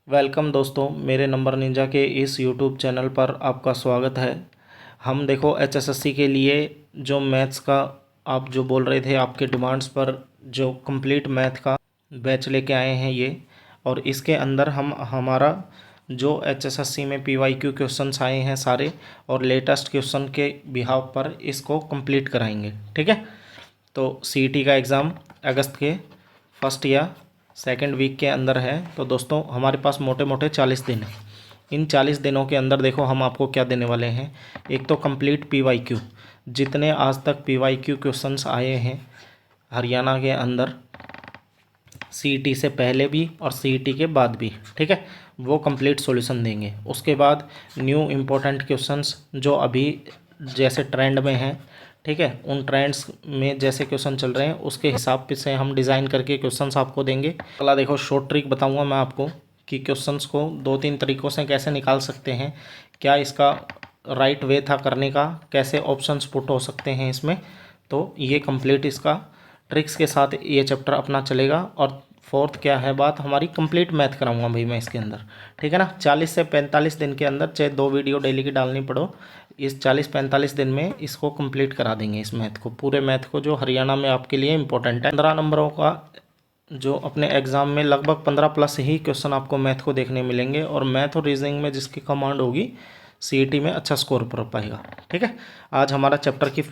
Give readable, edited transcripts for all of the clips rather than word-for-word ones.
Welcome दोस्तों, मेरे number Ninja के इस यूट्यूब चैनल पर आपका स्वागत है। हम देखो एचएसएससी के लिए जो मैथ्स का आप जो बोल रहे थे आपके डिमांड्स पर जो कंप्लीट मैथ का बैच लेके आए हैं ये। और इसके अंदर हम हमारा जो एचएसएससी में पीवाईक्यू क्वेश्चंस आए हैं सारे और लेटेस्ट क्वेश्चन के बिहाव पर इसको कंप्लीट कराएंगे। ठीक है, तो सीईटी का एग्ज़ाम अगस्त के फर्स्ट या सेकंड वीक के अंदर है। तो दोस्तों हमारे पास मोटे मोटे 40 दिन हैं। इन 40 दिनों के अंदर देखो हम आपको क्या देने वाले हैं। एक तो कंप्लीट पीवाईक्यू, जितने आज तक पीवाईक्यू क्वेश्चंस आए हैं हरियाणा के अंदर सीईटी से पहले भी और सीईटी के बाद भी, ठीक है, वो कंप्लीट सॉल्यूशन देंगे। उसके बाद न्यू इम्पोर्टेंट क्वेश्चंस जो अभी जैसे ट्रेंड में हैं, ठीक है, उन ट्रेंड्स में जैसे क्वेश्चन चल रहे हैं उसके हिसाब से हम डिज़ाइन करके क्वेश्चंस आपको देंगे। अगला देखो शॉर्ट ट्रिक बताऊंगा मैं आपको कि क्वेश्चंस को 2-3 तरीक़ों से कैसे निकाल सकते हैं, क्या इसका राइट वे था करने का, कैसे ऑप्शंस पुट हो सकते हैं इसमें। तो ये कंप्लीट इसका ट्रिक्स के साथ ये चैप्टर अपना चलेगा। और फोर्थ क्या है बात, हमारी कंप्लीट मैथ कराऊंगा भाई मैं इसके अंदर, ठीक है ना। 40 से 45 दिन के अंदर, चाहे 2 वीडियो डेली की डालनी पड़ो, इस 40-45 दिन में इसको कंप्लीट करा देंगे। इस मैथ को, पूरे मैथ को जो हरियाणा में आपके लिए इंपॉर्टेंट है। 15 नंबरों का जो अपने एग्ज़ाम में लगभग 15 प्लस ही क्वेश्चन आपको मैथ को देखने मिलेंगे। और मैथ और रीजनिंग में जिसकी कमांड होगी सीईटी में अच्छा स्कोर कर पाएगा। ठीक है, आज हमारा चैप्टर की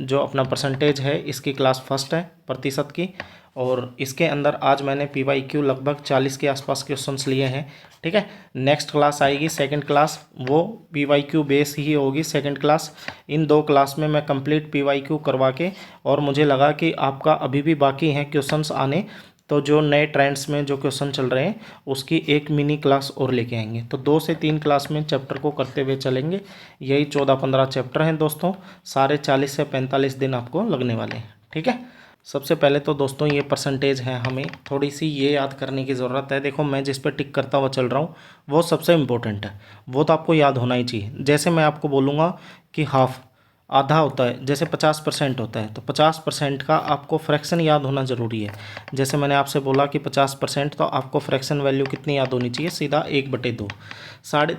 जो अपना परसेंटेज है इसकी क्लास फर्स्ट है प्रतिशत की। और इसके अंदर आज मैंने पीवाईक्यू लगभग 40 के आसपास क्वेश्चंस लिए हैं। ठीक है, नेक्स्ट क्लास आएगी सेकंड क्लास, वो पीवाईक्यू बेस ही होगी सेकंड क्लास। इन 2 क्लास में मैं कंप्लीट पीवाईक्यू करवा के, और मुझे लगा कि आपका अभी भी बाकी हैं क्वेश्चंस आने, तो जो नए ट्रेंड्स में जो क्वेश्चन चल रहे हैं उसकी एक मिनी क्लास और लेके आएंगे। तो 2 से 3 क्लास में चैप्टर को करते हुए चलेंगे। यही 14-15 चैप्टर हैं दोस्तों, सारे 40 से 45 दिन आपको लगने वाले हैं। ठीक है, सबसे पहले तो दोस्तों ये परसेंटेज है, हमें थोड़ी सी ये याद करने की ज़रूरत है। देखो मैं जिस पर टिक करता हुआ चल रहा हूँ वो सबसे इम्पोर्टेंट है, वो तो आपको याद होना ही चाहिए। जैसे मैं आपको बोलूँगा कि हाफ आधा होता है, जैसे 50% होता है, तो 50% का आपको फ्रैक्शन याद होना ज़रूरी है। जैसे मैंने आपसे बोला कि 50%, तो आपको फ्रैक्शन वैल्यू कितनी याद होनी चाहिए, सीधा 1/2।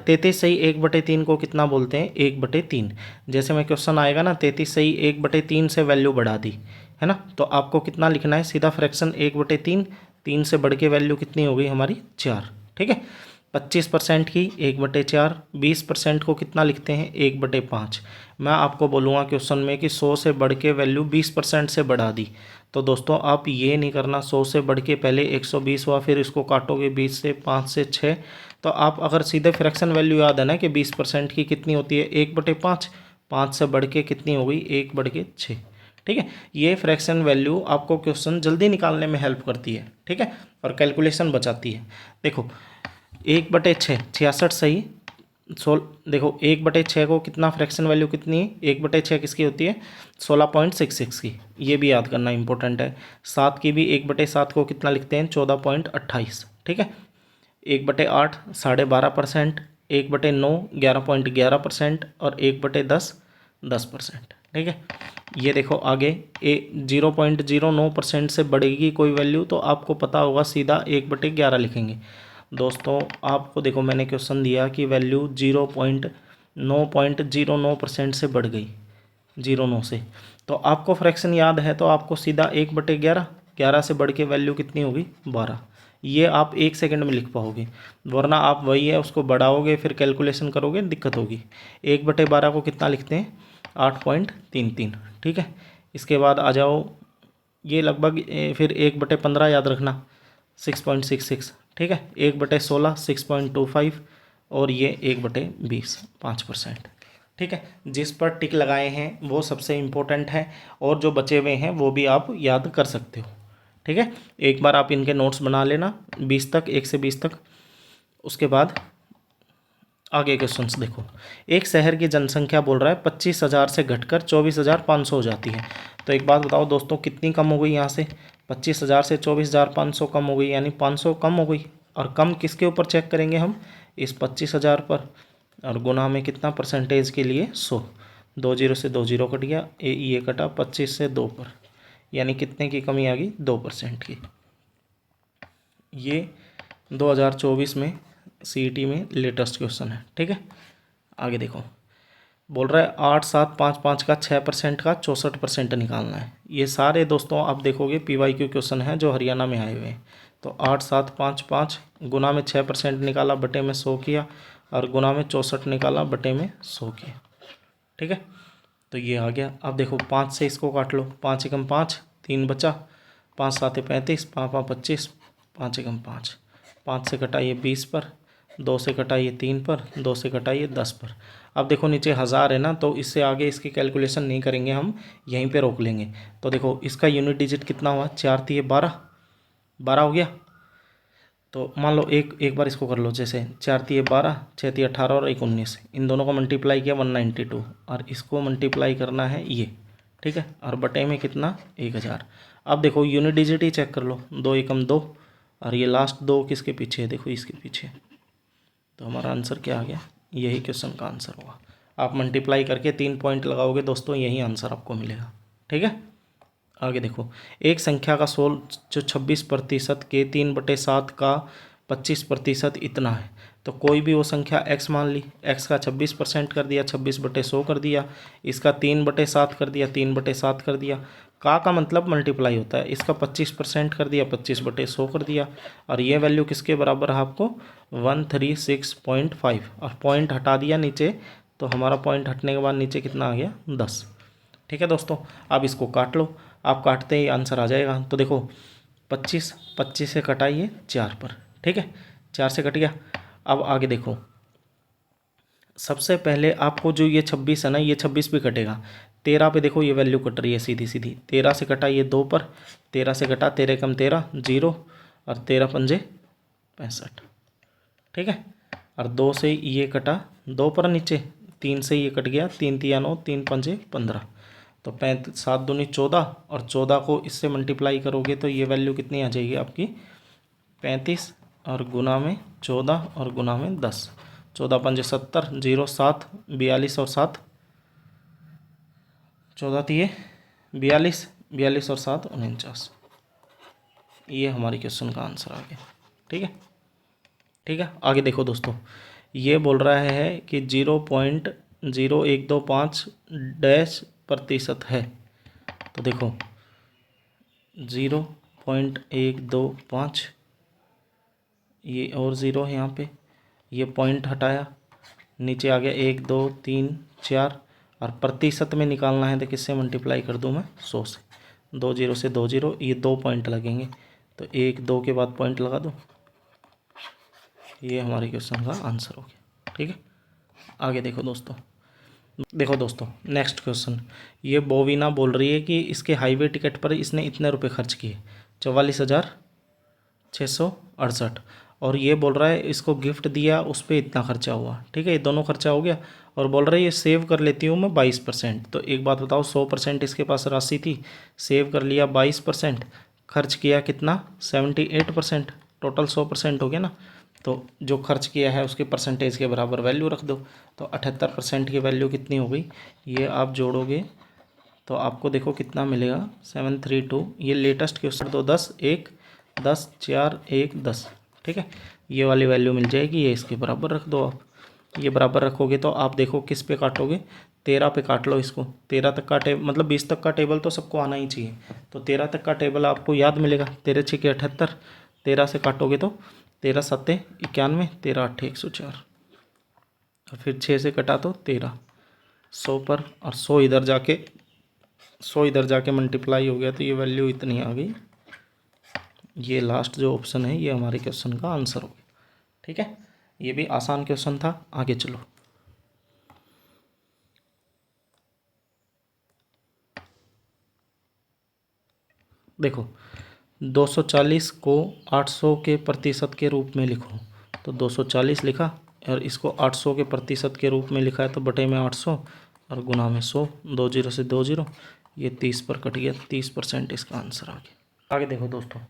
33 सही 1/3 को कितना बोलते हैं, 1/3। जैसे मैं क्वेश्चन आएगा ना 33 सही 1/3 से वैल्यू बढ़ा दी है ना, तो आपको कितना लिखना है, सीधा फ्रैक्शन 1/3, 3 से बढ़ के वैल्यू कितनी हो गई हमारी 4। ठीक है, 25% की 1/4, 20% को कितना लिखते हैं 1/5। मैं आपको बोलूँगा क्वेश्चन में कि 100 से बढ़ के वैल्यू 20% से बढ़ा दी, तो दोस्तों आप ये नहीं करना 100 से बढ़ के पहले 120 हुआ, फिर इसको काटोगे 20 से, 5 से 6, तो आप अगर सीधे फ्रैक्शन वैल्यू याद है ना कि 20% की कितनी होती है 1/5, 5 से बढ़ के कितनी हो गई 1/6। ठीक है, ये फ्रैक्शन वैल्यू आपको क्वेश्चन जल्दी निकालने में हेल्प करती है। ठीक है, और कैलकुलेशन बचाती है। देखो 1/6 66 सही देखो 1/6 को कितना फ्रैक्शन वैल्यू कितनी है, 1/6 किसकी होती है 16.66 की, ये भी याद करना इंपॉर्टेंट है। 7 की भी 1/7 को कितना लिखते हैं 14.28। ठीक है, 1/8 12.5%, 1/9 11.11% और 1/10 10%। ठीक है, ये देखो आगे 0.09% से बढ़ेगी कोई वैल्यू, तो आपको पता होगा सीधा 1/11 लिखेंगे। दोस्तों आपको देखो मैंने क्वेश्चन दिया कि वैल्यू 0.9% से बढ़ गई, 0.9 से, तो आपको फ्रैक्शन याद है, तो आपको सीधा 1/11, 11 से बढ़ के वैल्यू कितनी होगी 12। ये आप 1 सेकंड में लिख पाओगे, वरना आप वही है उसको बढ़ाओगे फिर कैलकुलेशन करोगे दिक्कत होगी। 1/12 को कितना लिखते हैं 8.33। ठीक है, इसके बाद आ जाओ ये लगभग फिर 1/15 याद रखना 6.66। ठीक है, 1/16 6.25 और ये 1/20 5%। ठीक है, जिस पर टिक लगाए हैं वो सबसे इम्पोर्टेंट है, और जो बचे हुए हैं वो भी आप याद कर सकते हो। ठीक है, एक बार आप इनके नोट्स बना लेना 20 तक, 1 से 20 तक। उसके बाद आगे क्वेश्चंस देखो, एक शहर की जनसंख्या बोल रहा है 25,000 से घटकर 24,500 हो जाती है। तो एक बात बताओ दोस्तों कितनी कम हो गई यहाँ से, 25,000 से 24,500 कम हो गई, यानी 500 कम हो गई। और कम किसके ऊपर चेक करेंगे हम, इस 25,000 पर, और गुना में कितना परसेंटेज के लिए 100, 2 जीरो से 2 जीरो कट गया, ये कटा 25 से 2 पर, यानी कितने की कमी आ गई 2% की। ये 2024 में CET में लेटेस्ट क्वेश्चन है। ठीक है, आगे देखो, बोल रहा है 8755 का 6% का 64% निकालना है। ये सारे दोस्तों आप देखोगे PYQ क्वेश्चन है जो हरियाणा में आए हुए हैं। तो 8755 गुना में 6% निकाला, बटे में 100 किया, और गुना में 64 निकाला, बटे में 100 किया। ठीक है, तो ये आ गया। अब देखो 5 से इसको काट लो, 5 एकम 5, 3 बचा, 5 7 35, 5 5 25, 5 एकम 5, 5 से कटाइए 20 पर, 2 से कटाइए 3 पर, 2 से कटाइए 10 पर। अब देखो नीचे 1000 है ना, तो इससे आगे इसकी कैलकुलेशन नहीं करेंगे, हम यहीं पे रोक लेंगे। तो देखो इसका यूनिट डिजिट कितना हुआ, 4 तिये 12, 12 हो गया। तो मान लो एक बार इसको कर लो, जैसे 4 तिये 12, 6 तिये 18 और 1 19, इन दोनों को मल्टीप्लाई किया 192, और इसको मल्टीप्लाई करना है ये। ठीक है, और बटे में कितना, 1000। अब देखो यूनिट डिजिट ही चेक कर लो, 2 एकम 2, और ये लास्ट 2 किसके पीछे है, देखो इसके पीछे। तो हमारा आंसर क्या आ गया, यही क्वेश्चन का आंसर होगा। आप मल्टीप्लाई करके 3 पॉइंट लगाओगे दोस्तों, यही आंसर आपको मिलेगा। ठीक है, आगे देखो, एक संख्या का सोल जो 26% के 3/7 का 25% इतना है। तो कोई भी वो संख्या x मान ली, x का 26% कर दिया, 26/100 कर दिया, इसका 3/7 कर दिया, 3/7 कर दिया। का मतलब मल्टीप्लाई होता है, इसका 25% कर दिया, 25/100 कर दिया, और ये वैल्यू किसके बराबर है आपको, 136.5, और पॉइंट हटा दिया नीचे, तो हमारा पॉइंट हटने के बाद नीचे कितना आ गया, 10। ठीक है दोस्तों, अब इसको काट लो, आप काटते ही आंसर आ जाएगा। तो देखो 25 से कटाइए 4 पर। ठीक है, 4 से कट गया। अब आगे देखो, सबसे पहले आपको जो ये 26 है ना, ये 26 भी कटेगा। 13 पे देखो ये वैल्यू कट रही है सीधी सीधी, 13 से कटाइए 2 पर, 13 से कटा, 13 कम 13 0, और 13 पंजे 65। ठीक है, और 2 से ये कटा 2 पर नीचे, 3 से ये कट गया, 3 तिया 9, 3 पंजे 15। तो 35 7 दूनी 14, और 14 को इससे मल्टीप्लाई करोगे तो ये वैल्यू कितनी आ जाएगी आपकी, 35, और गुना में 14, और गुना में 10, 14 पंजे 70, 0 7 42, और 7 14 तिये 42, 42 और 7 49। ये हमारी क्वेश्चन का आंसर आ गया। ठीक है, ठीक है, आगे देखो दोस्तों, ये बोल रहा है कि 0.0125 % है। तो देखो 0.125, ये और 0 है यहाँ पे, ये पॉइंट हटाया, नीचे आ गया 1 2 3 4, और प्रतिशत में निकालना है तो किससे मल्टीप्लाई कर दूँ मैं, 100 से। 2 0 से 2 0, ये 2 पॉइंट लगेंगे, तो 1 2 के बाद पॉइंट लगा दो। ये हमारे क्वेश्चन का आंसर हो गया। ठीक है, आगे देखो दोस्तों, नेक्स्ट क्वेश्चन, ये बोवीना बोल रही है कि इसके हाईवे टिकट पर इसने इतने रुपए खर्च किए, 44,668, और ये बोल रहा है इसको गिफ्ट दिया, उस पर इतना खर्चा हुआ। ठीक है, ये दोनों खर्चा हो गया, और बोल रहा है ये सेव कर लेती हूँ मैं 22%। तो एक बात बताओ, 100% इसके पास राशि थी, सेव कर लिया 22%, खर्च किया कितना, 78%, टोटल 100% हो गया ना। तो जो खर्च किया है उसके परसेंटेज के बराबर वैल्यू रख दो। तो 78% की वैल्यू कितनी हो गई, ये आप जोड़ोगे तो आपको देखो कितना मिलेगा, 732। ये लेटेस्ट क्वेश्चन दो, 10 1 10 4 1 10। ठीक है, ये वाली वैल्यू मिल जाएगी, ये इसके बराबर रख दो आप। ये बराबर रखोगे तो आप देखो किस पे काटोगे, 13 पे काट लो इसको। 13 तक का टेबल, मतलब 20 तक का टेबल तो सबको आना ही चाहिए, तो 13 तक का टेबल आपको याद मिलेगा। 13 6 के 78, 13 से काटोगे तो 13 7 91, 13 8 104, और फिर 6 से कटा तो 13, 100 पर, और 100 इधर जाके मल्टीप्लाई हो गया, तो ये वैल्यू इतनी आ गई। ये लास्ट जो ऑप्शन है ये हमारे क्वेश्चन का आंसर हो गया। ठीक है, ये भी आसान क्वेश्चन था। आगे चलो, देखो 240 को 800 के प्रतिशत के रूप में लिखो। तो 240 लिखा, और इसको 800 के प्रतिशत के रूप में लिखा है, तो बटे में 800, और गुना में 100, 2 0 से 2 0, ये 30 पर कट गया, 30% इसका आंसर आ गया। आगे देखो दोस्तों,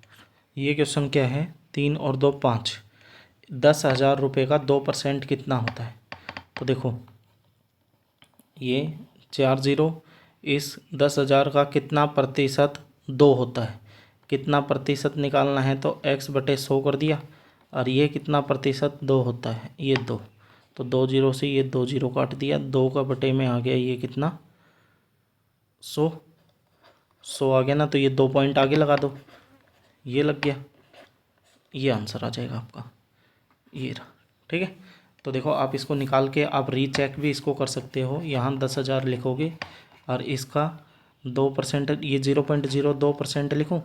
ये क्वेश्चन क्या है, 3 और 2 5, 10,000 रुपये का 2% कितना होता है। तो देखो ये 4 0, इस 10,000 का कितना प्रतिशत 2 होता है, कितना प्रतिशत निकालना है, तो x/100 कर दिया, और ये कितना प्रतिशत 2 होता है, ये 2। तो 2 जीरो से ये 2 जीरो काट दिया, 2 का बटे में आ गया ये कितना 100 आ गया ना। तो ये 2 पॉइंट आगे लगा दो, ये लग गया, ये आंसर आ जाएगा आपका, ये रहा। ठीक है, तो देखो आप इसको निकाल के आप रीचेक भी इसको कर सकते हो। यहाँ 10,000 लिखोगे और इसका 2%, ये 0.02% लिखूँ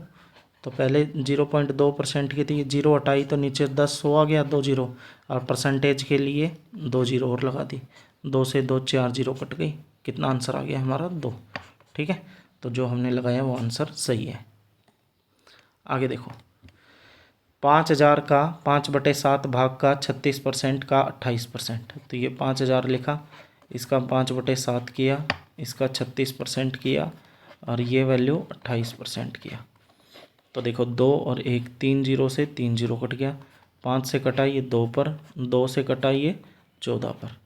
तो पहले 0.2% की थी, 0 हटाई तो नीचे 10 100 आ गया, 2 जीरो, और परसेंटेज के लिए 2 जीरो और लगा दी, 2 से 2 4 जीरो कट गई, कितना आंसर आ गया हमारा 2। ठीक है, तो जो हमने लगाया वो आंसर सही है। आगे देखो, 5,000 का 5/7 भाग का 36% का 28%। तो ये 5,000 लिखा, इसका 5/7 किया, इसका 36% किया, और ये वैल्यू 28% किया। तो देखो 2 और 1, 3 जीरो से 3 जीरो कट गया, 5 से कटा ये 2 पर, 2 से कटा ये 14 पर,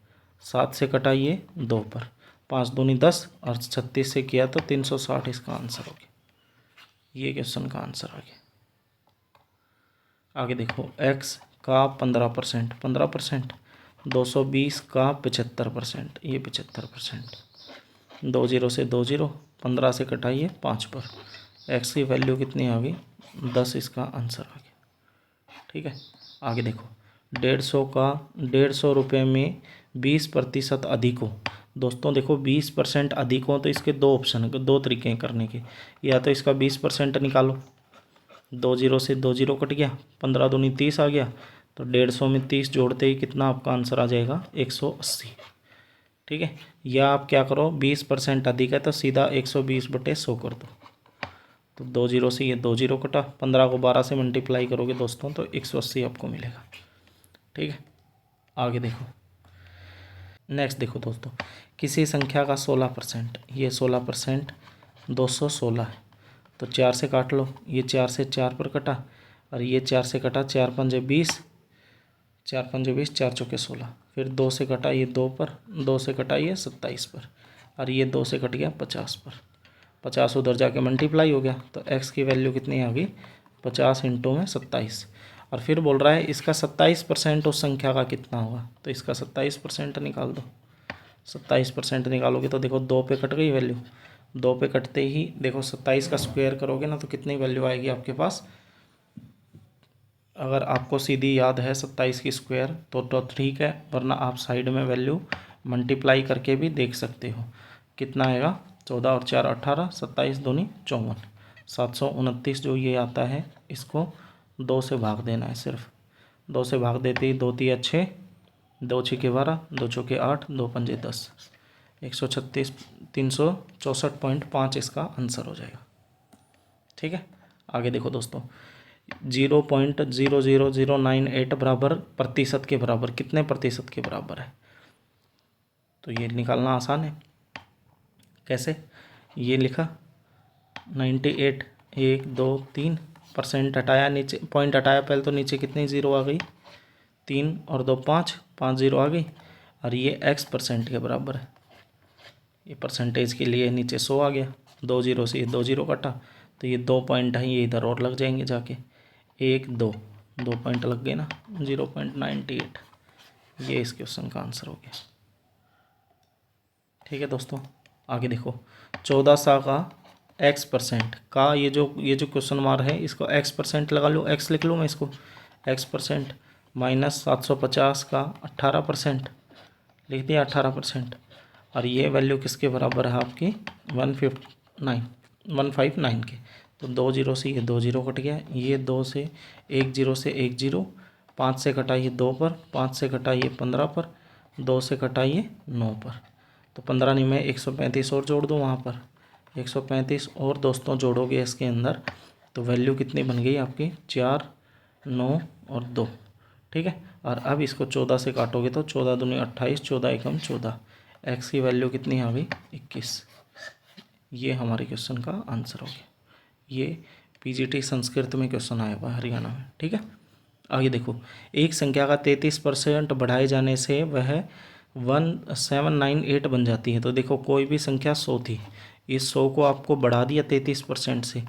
7 से कटा ये 2 पर, 5 दूनी 10, और 36 से किया तो 360 इसका आंसर हो गया। ये क्वेश्चन का आंसर आ गया। आगे देखो, x का 15%, 15%, 220 का 75%, ये 75%, 2 जीरो से 2 जीरो, 15 से कटाइए 5 पर, x की वैल्यू कितनी आ गई 10, इसका आंसर आ गया। ठीक है, आगे देखो, 150 का 150 रुपये में 20% अधिक हो। दोस्तों देखो 20% अधिक हो तो इसके दो ऑप्शन है, दो तरीके हैं करने के। या तो इसका 20% निकालो, 2 जीरो से 2 जीरो कट गया, 15 दूनी 30 आ गया, तो 150 में 30 जोड़ते ही कितना आपका आंसर आ जाएगा 180। ठीक है, या आप क्या करो, 20% अधिक है तो सीधा 120/100 कर दो। तो 2 जीरो से ये 2 जीरो कटा, 15 को 12 से मल्टीप्लाई करोगे दोस्तों तो 180 आपको मिलेगा। ठीक है, आगे देखो, नेक्स्ट देखो दोस्तों, किसी संख्या का 16%, ये 16% 216 है, तो 4 से काट लो, ये 4 से 4 पर कटा, और ये 4 से कटा, 4 पंजे 20, 4 पंजे 20, 4 चौके 16, फिर 2 से कटा ये 2 पर, 2 से कटा ये 27 पर, और ये 2 से कट गया 50 पर, 50 उधर जाके मल्टीप्लाई हो गया, तो x की वैल्यू कितनी आ गई 50 इंटू में 27। और फिर बोल रहा है इसका 27% उस संख्या का कितना होगा, तो इसका 27% निकाल दो। 27% निकालोगे तो देखो 2 पे कट गई वैल्यू, 2 पे कटते ही देखो 27 का स्क्वायर करोगे ना तो कितनी वैल्यू आएगी आपके पास। अगर आपको सीधी याद है 27 की स्क्वायर तो ठीक है, वरना आप साइड में वैल्यू मल्टीप्लाई करके भी देख सकते हो। कितना आएगा, 14 और 4 18, 27 दूनी 54, 729 जो ये आता है, इसको 2 से भाग देना है। सिर्फ 2 से भाग देते ही 2 तिया 6, 2 छक्के 12, 2 चौके 8, 2 पंजे 10, 136, 364.5 इसका आंसर हो जाएगा। ठीक है, आगे देखो दोस्तों, 0.00098 बराबर प्रतिशत के बराबर, कितने प्रतिशत के बराबर है, तो ये निकालना आसान है। कैसे, ये लिखा 98, 1 2 3% हटाया, नीचे पॉइंट हटाया पहले, तो नीचे कितनी ज़ीरो आ गई 3 और 2 5, 5 ज़ीरो आ गई, और ये x% के बराबर है। ये परसेंटेज के लिए नीचे 100 आ गया, 2 जीरो से ये 2 जीरो कटा, तो ये 2 पॉइंट हैं, ये इधर और लग जाएंगे जाके, 1 2 2 पॉइंट लग गए ना, 0.98, ये इस क्वेश्चन का आंसर हो गया। ठीक है दोस्तों, आगे देखो, 1400 का x% का, ये जो क्वेश्चन मार है, इसको x% लगा लो, x लिख लो मैं इसको, x% माइनस 750 का 18% लिख दिया, 18%, और ये वैल्यू किसके बराबर है आपकी 159 के। तो 2 जीरो से ये 2 जीरो कट गया, ये 2 से 1 जीरो से 1 जीरो, 5 से कटाइए 2 पर, 5 से कटाइए 15 पर, 2 से कटाइए 9 पर, तो 15 नहीं में 135 और जोड़ दो वहाँ पर, 135 और दोस्तों जोड़ोगे इसके अंदर तो वैल्यू कितनी बन गई आपकी 4 9 और 2। ठीक है, और अब इसको 14 से काटोगे तो 14 दूनी 28, 14 एकम 14, एक्स की वैल्यू कितनी आ गई 21। ये हमारे क्वेश्चन का आंसर हो गया। ये पीजीटी संस्कृत में क्वेश्चन आया हुआ हरियाणा में। ठीक है, आगे देखो, एक संख्या का 33% बढ़ाए जाने से वह 1798 बन जाती है। तो देखो कोई भी संख्या 100 थी, इस 100 को आपको बढ़ा दिया 33% से।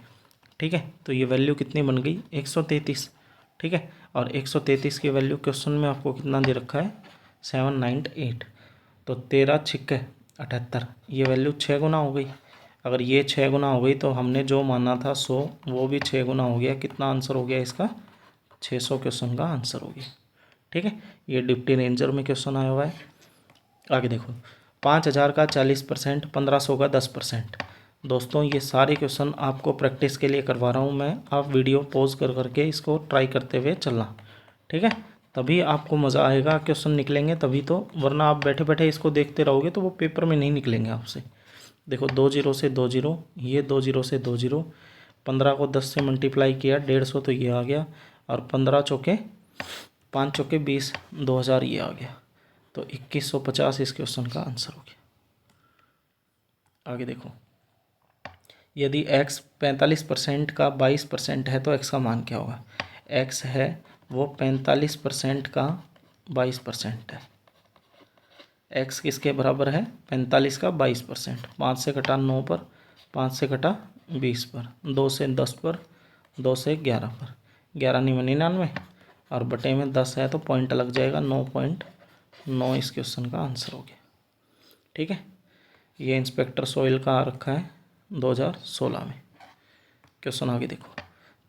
ठीक है, तो ये वैल्यू कितनी बन गई 133। ठीक है, और 133 की वैल्यू क्वेश्चन में आपको कितना दे रखा है 798। तो 13 छिक्के 78, ये वैल्यू 6 गुना हो गई। अगर ये 6 गुना हो गई तो हमने जो माना था 100 वो भी 6 गुना हो गया। कितना आंसर हो गया इसका 600 क्वेश्चन का आंसर हो गया। ठीक है, ये डिप्टी रेंजर में क्वेश्चन आया हुआ है। आगे देखो 5000 का 40%, 1500 का 10%। दोस्तों ये सारे क्वेश्चन आपको प्रैक्टिस के लिए करवा रहा हूँ मैं, आप वीडियो पॉज कर करके इसको ट्राई करते हुए चलना। ठीक है, तभी आपको मज़ा आएगा, क्वेश्चन निकलेंगे तभी तो, वरना आप बैठे बैठे इसको देखते रहोगे तो वो पेपर में नहीं निकलेंगे आपसे। देखो 2 जीरो से 2 जीरो, ये 2 जीरो से 2 जीरो, 15 को 10 से मल्टीप्लाई किया 150 तो ये आ गया, और 15 चौके 5 चौके 20, 2000 ये आ गया। तो 2150 इस क्वेश्चन का आंसर हो गया। आगे देखो यदि x 45% का 22% है तो x का मान क्या होगा। x है वो 45% का 22% है। x किसके बराबर है 45 का 22%। 5 से कटा 9 पर, 5 से कटा 20 पर, 2 से 10 पर, 2 से 11 पर, 11 नहीं 99, और बटे में 10 है तो पॉइंट लग जाएगा 9.9 इस क्वेश्चन का आंसर हो गया। ठीक है, ये इंस्पेक्टर सोइल का आ रखा है 2016 में क्वेश्चन। आगे देखो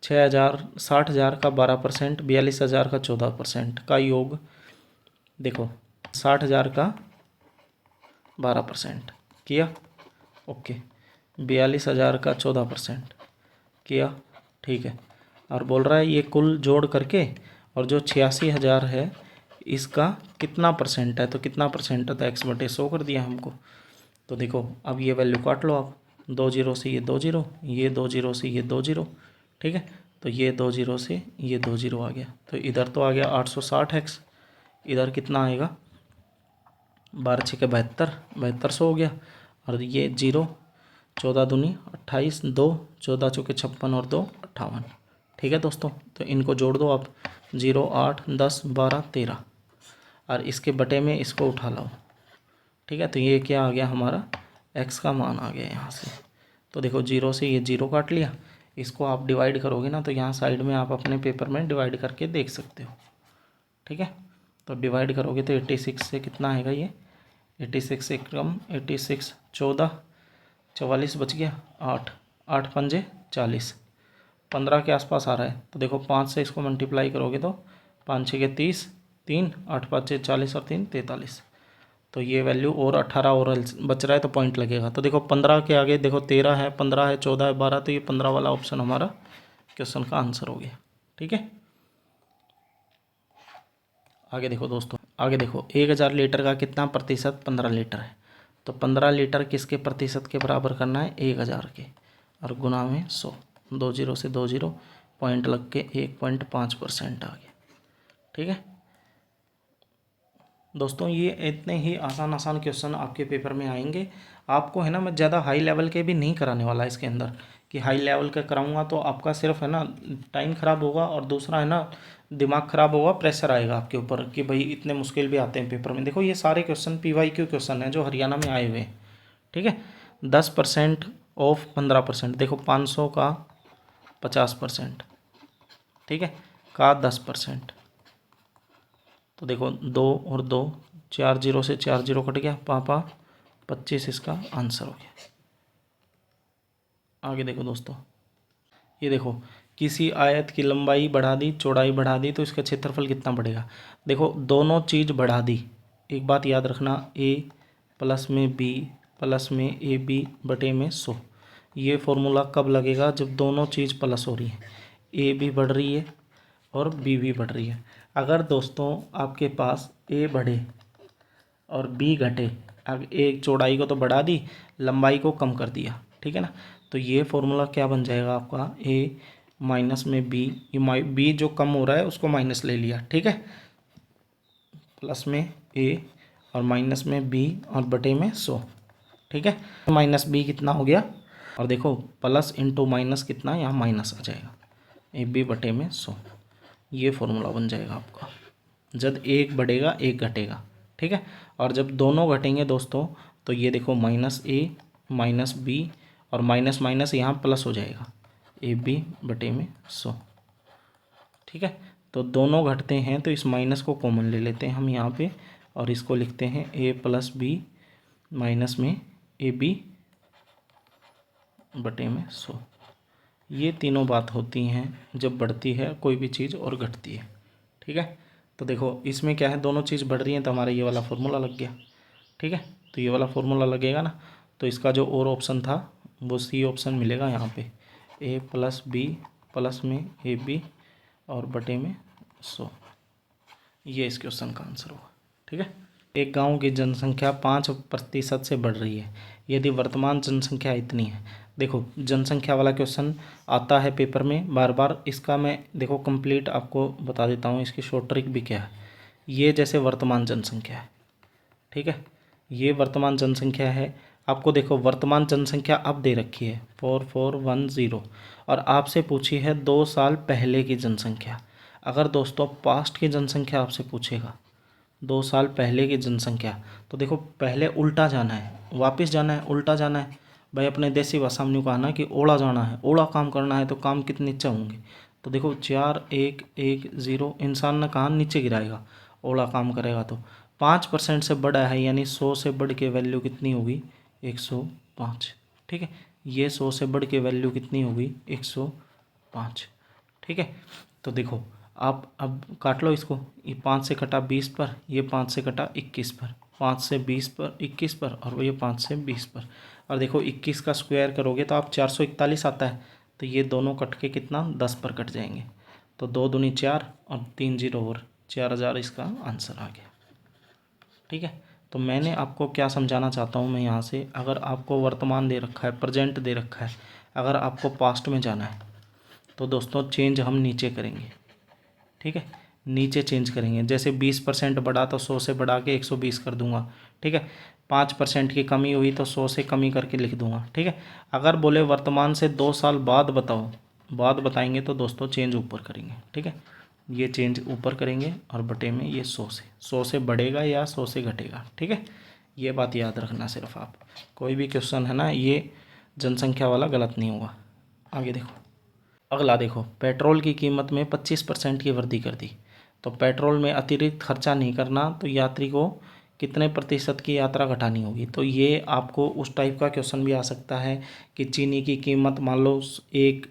60,000 का 12%, 42,000 का 14% का योग। देखो 60,000 का 12% किया, ओके, 42,000 का 14% किया, ठीक है, और बोल रहा है ये कुल जोड़ करके और जो 86,000 है इसका कितना परसेंट है, तो कितना परसेंट है तो x/100 कर दिया हमको। तो देखो अब ये वैल्यू काट लो आप, 2 जीरो से ये 2 जीरो, ये 2 जीरो से ये 2 जीरो, ठीक है, तो ये 2 जीरो से ये 2 जीरो आ गया, तो इधर तो आ गया 860x, इधर कितना आएगा 12 छः के 72, 7200 हो गया, और ये जीरो 14 दूनी 28, 2 14 चौके 56 और 2 58। ठीक है दोस्तों, तो इनको जोड़ दो आप, 0 8 10 12 13, और इसके बटे में इसको उठा लो। ठीक है, तो ये क्या आ गया हमारा x का मान आ गया यहाँ से। तो देखो 0 से ये 0 काट लिया, इसको आप डिवाइड करोगे ना तो यहाँ साइड में आप अपने पेपर में डिवाइड करके देख सकते हो। ठीक है, तो डिवाइड करोगे तो 86 से कितना आएगा ये 86 से कम 86 14 44 बच गया, 8 8 पंजे 40, 15 के आसपास आ रहा है। तो देखो 5 से इसको मल्टीप्लाई करोगे तो 5 6 के 30, 3 8 5 6 40 और 3 43, तो ये वैल्यू और 18 और बच रहा है तो पॉइंट लगेगा। तो देखो 15 के आगे देखो 13 है, 15 है, 14 है, 12, तो ये 15 वाला ऑप्शन हमारा क्वेश्चन का आंसर हो गया। ठीक है, आगे देखो दोस्तों, आगे देखो 1000 लीटर का कितना प्रतिशत 15 लीटर है। तो 15 लीटर किसके प्रतिशत के बराबर करना है 1000 के, और गुना में 100, 2 जीरो से 2 जीरो, पॉइंट लग के 1.5% आ गया। ठीक है दोस्तों, ये इतने ही आसान आसान क्वेश्चन आपके पेपर में आएंगे। आपको है ना मैं ज़्यादा हाई लेवल के भी नहीं कराने वाला इसके अंदर, कि हाई लेवल का कराऊंगा तो आपका सिर्फ है ना टाइम ख़राब होगा, और दूसरा है ना दिमाग ख़राब होगा, प्रेशर आएगा आपके ऊपर कि भाई इतने मुश्किल भी आते हैं पेपर में। देखो ये सारे क्वेश्चन PYQ क्वेश्चन हैं जो हरियाणा में आए हुए हैं। ठीक है, 10% ऑफ 15%, देखो 500 का 50%, ठीक है, का 10%, तो देखो 2 और 2 4 जीरो से 4 जीरो कट गया, पापा 25 इसका आंसर हो गया। आगे देखो दोस्तों, ये देखो किसी आयत की लंबाई बढ़ा दी, चौड़ाई बढ़ा दी, तो इसका क्षेत्रफल कितना बढ़ेगा। देखो दोनों चीज़ बढ़ा दी, एक बात याद रखना, a प्लस में b प्लस में AB बटे में 100। ये फॉर्मूला कब लगेगा जब दोनों चीज़ प्लस हो रही है, a भी बढ़ रही है और b भी बढ़ रही है। अगर दोस्तों आपके पास a बढ़े और b घटे, अब एक चौड़ाई को तो बढ़ा दी, लंबाई को कम कर दिया, ठीक है ना, तो ये फॉर्मूला क्या बन जाएगा आपका a माइनस में b, ये b जो कम हो रहा है उसको माइनस ले लिया, ठीक है, प्लस में a और माइनस में b और बटे में 100। ठीक है, माइनस b कितना हो गया, और देखो प्लस इंटू माइनस कितना, यहाँ माइनस आ जाएगा, AB बटे में 100। ये फॉर्मूला बन जाएगा आपका जब एक बढ़ेगा एक घटेगा। ठीक है, और जब दोनों घटेंगे दोस्तों तो ये देखो माइनस a माइनस b और माइनस माइनस यहाँ प्लस हो जाएगा, AB बटे में 100। ठीक है, तो दोनों घटते हैं तो इस माइनस को कॉमन ले लेते हैं हम यहाँ पे और इसको लिखते हैं a प्लस बी माइनस में ए बी बटे में 100। ये तीनों बात होती हैं जब बढ़ती है कोई भी चीज़ और घटती है। ठीक है, तो देखो इसमें क्या है, दोनों चीज़ बढ़ रही हैं तो हमारा ये वाला फार्मूला लग गया। ठीक है, तो ये वाला फार्मूला लगेगा ना, तो इसका जो और ऑप्शन था वो सी ऑप्शन मिलेगा यहाँ पे, a प्लस बी प्लस में ए बी और बटे में 100। ये इस क्वेश्चन का आंसर होगा। ठीक है, एक गांव की जनसंख्या 5% से बढ़ रही है यदि वर्तमान जनसंख्या इतनी है। देखो जनसंख्या वाला क्वेश्चन आता है पेपर में बार बार, इसका मैं देखो कंप्लीट आपको बता देता हूँ, इसकी शॉर्ट ट्रिक भी क्या है। ये जैसे वर्तमान जनसंख्या है, ठीक है, ये वर्तमान जनसंख्या है। आपको देखो वर्तमान जनसंख्या अब दे रखी है 4410 और आपसे पूछी है 2 साल पहले की जनसंख्या। अगर दोस्तों पास्ट की जनसंख्या आपसे पूछेगा 2 साल पहले की जनसंख्या, तो देखो पहले उल्टा जाना है, वापस जाना है, उल्टा जाना है। भाई अपने देसी भाषा में कहना कि ओला जाना है, ओला काम करना है तो काम कितने नीचे होंगे। तो देखो 4110 इंसान ने कहाँ नीचे गिराएगा, ओला काम करेगा तो 5% से बड़ा है, यानी 100 से बढ़ के वैल्यू कितनी होगी 105। ठीक है, ये 100 से बढ़ के वैल्यू कितनी होगी 105। ठीक है, तो देखो आप अब काट लो इसको, ये 5 से कटा 20 पर, ये 5 से कटा 21 पर, 5 से 20 पर 21 पर और ये 5 से 20 पर। और देखो 21 का स्क्वायर करोगे तो आप 441 आता है, तो ये दोनों कट के कितना 10 पर कट जाएंगे, तो 2 दूनी 4 और 3 जीरो और 4000 इसका आंसर आ गया। ठीक है, तो मैंने आपको क्या समझाना चाहता हूँ मैं यहाँ से, अगर आपको वर्तमान दे रखा है, प्रेजेंट दे रखा है, अगर आपको पास्ट में जाना है तो दोस्तों चेंज हम नीचे करेंगे। ठीक है, नीचे चेंज करेंगे। जैसे 20% बढ़ा तो 100 से बढ़ा के 120 कर दूंगा। ठीक है, 5% की कमी हुई तो 100 से कमी करके लिख दूंगा। ठीक है, अगर बोले वर्तमान से 2 साल बाद बताओ, बाद बताएंगे तो दोस्तों चेंज ऊपर करेंगे। ठीक है, ये चेंज ऊपर करेंगे और बटे में ये 100 से बढ़ेगा या 100 से घटेगा। ठीक है, ये बात याद रखना सिर्फ आप, कोई भी क्वेश्चन है ना ये जनसंख्या वाला गलत नहीं होगा। आगे देखो, अगला देखो, पेट्रोल की कीमत में 25% की वृद्धि कर दी, तो पेट्रोल में अतिरिक्त खर्चा नहीं करना तो यात्री को कितने प्रतिशत की यात्रा घटानी होगी। तो ये आपको उस टाइप का क्वेश्चन भी आ सकता है कि चीनी की कीमत मान लो एक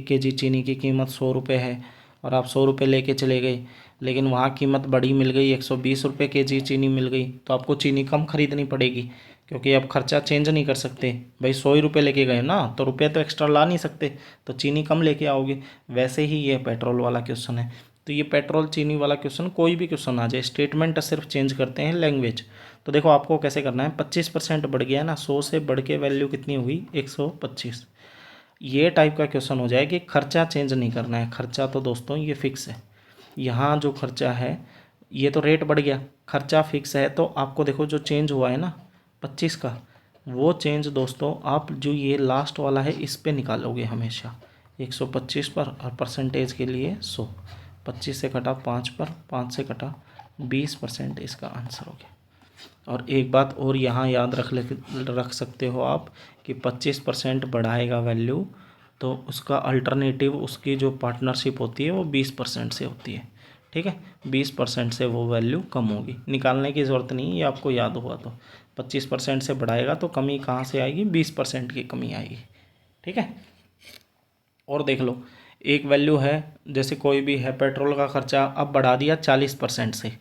केजी चीनी की कीमत 100 रुपये है और आप 100 रुपये लेके चले गए, लेकिन वहाँ कीमत बड़ी मिल गई, 120 रुपये केजी चीनी मिल गई, तो आपको चीनी कम खरीदनी पड़ेगी क्योंकि अब खर्चा चेंज नहीं कर सकते। भाई 100 ही रुपये लेके गए ना, तो रुपये तो एक्स्ट्रा ला नहीं सकते, तो चीनी कम लेके आओगे। वैसे ही ये पेट्रोल वाला क्वेश्चन है, तो ये पेट्रोल चीनी वाला क्वेश्चन कोई भी क्वेश्चन आ जाए, स्टेटमेंट सिर्फ चेंज करते हैं लैंग्वेज। तो देखो आपको कैसे करना है, 25% बढ़ गया है ना, 100 से बढ़ के वैल्यू कितनी हुई 125। ये टाइप का क्वेश्चन हो जाए कि खर्चा चेंज नहीं करना है। खर्चा तो दोस्तों ये फिक्स है, यहाँ जो खर्चा है ये तो रेट बढ़ गया, खर्चा फिक्स है, तो आपको देखो जो चेंज हुआ है ना 25 का, वो चेंज दोस्तों आप जो ये लास्ट वाला है इस पे निकालोगे हमेशा 125 पर, और परसेंटेज के लिए 100, 25 से कटा 5 पर, 5 से कटा 20% इसका आंसर हो गया। और एक बात और यहाँ याद रख सकते हो आप कि 25% बढ़ाएगा वैल्यू तो उसका अल्टरनेटिव, उसकी जो पार्टनरशिप होती है वो 20% से होती है। ठीक है, 20% से वो वैल्यू कम होगी, निकालने की ज़रूरत नहीं, ये आपको याद हुआ तो 25% से बढ़ाएगा तो कमी कहाँ से आएगी, 20% की कमी आएगी। ठीक है, और देख लो एक वैल्यू है, जैसे कोई भी है, पेट्रोल का खर्चा अब बढ़ा दिया 40% से,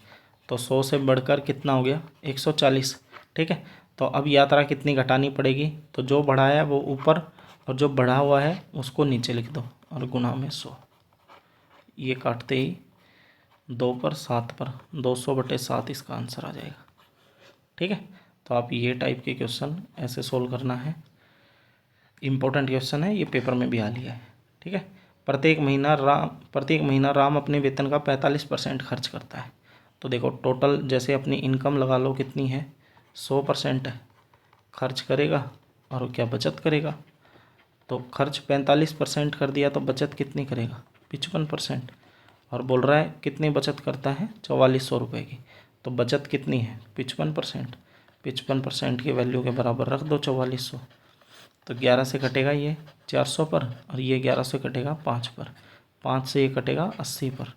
तो 100 से बढ़कर कितना हो गया 140। ठीक है, तो अब यात्रा कितनी घटानी पड़ेगी, तो जो बढ़ाया है वो ऊपर और जो बढ़ा हुआ है उसको नीचे लिख दो और गुणा में 100। ये काटते ही 2 पर 7 पर 200/7 इसका आंसर आ जाएगा। ठीक है, तो आप ये टाइप के क्वेश्चन ऐसे सोल्व करना है, इम्पोर्टेंट क्वेश्चन है, ये पेपर में भी आ लिया है। ठीक है, प्रत्येक महीना राम अपने वेतन का 45% खर्च करता है। तो देखो टोटल जैसे अपनी इनकम लगा लो कितनी है 100% है, खर्च करेगा और क्या बचत करेगा, तो खर्च 45% कर दिया तो बचत कितनी करेगा 55%, और बोल रहा है कितनी बचत करता है 4400 रुपये की, तो बचत कितनी है 55%, 55% की वैल्यू के बराबर रख दो 4400, तो 11 से कटेगा ये 400 पर और ये 11 से कटेगा 5 पर, 5 से ये कटेगा 80 पर,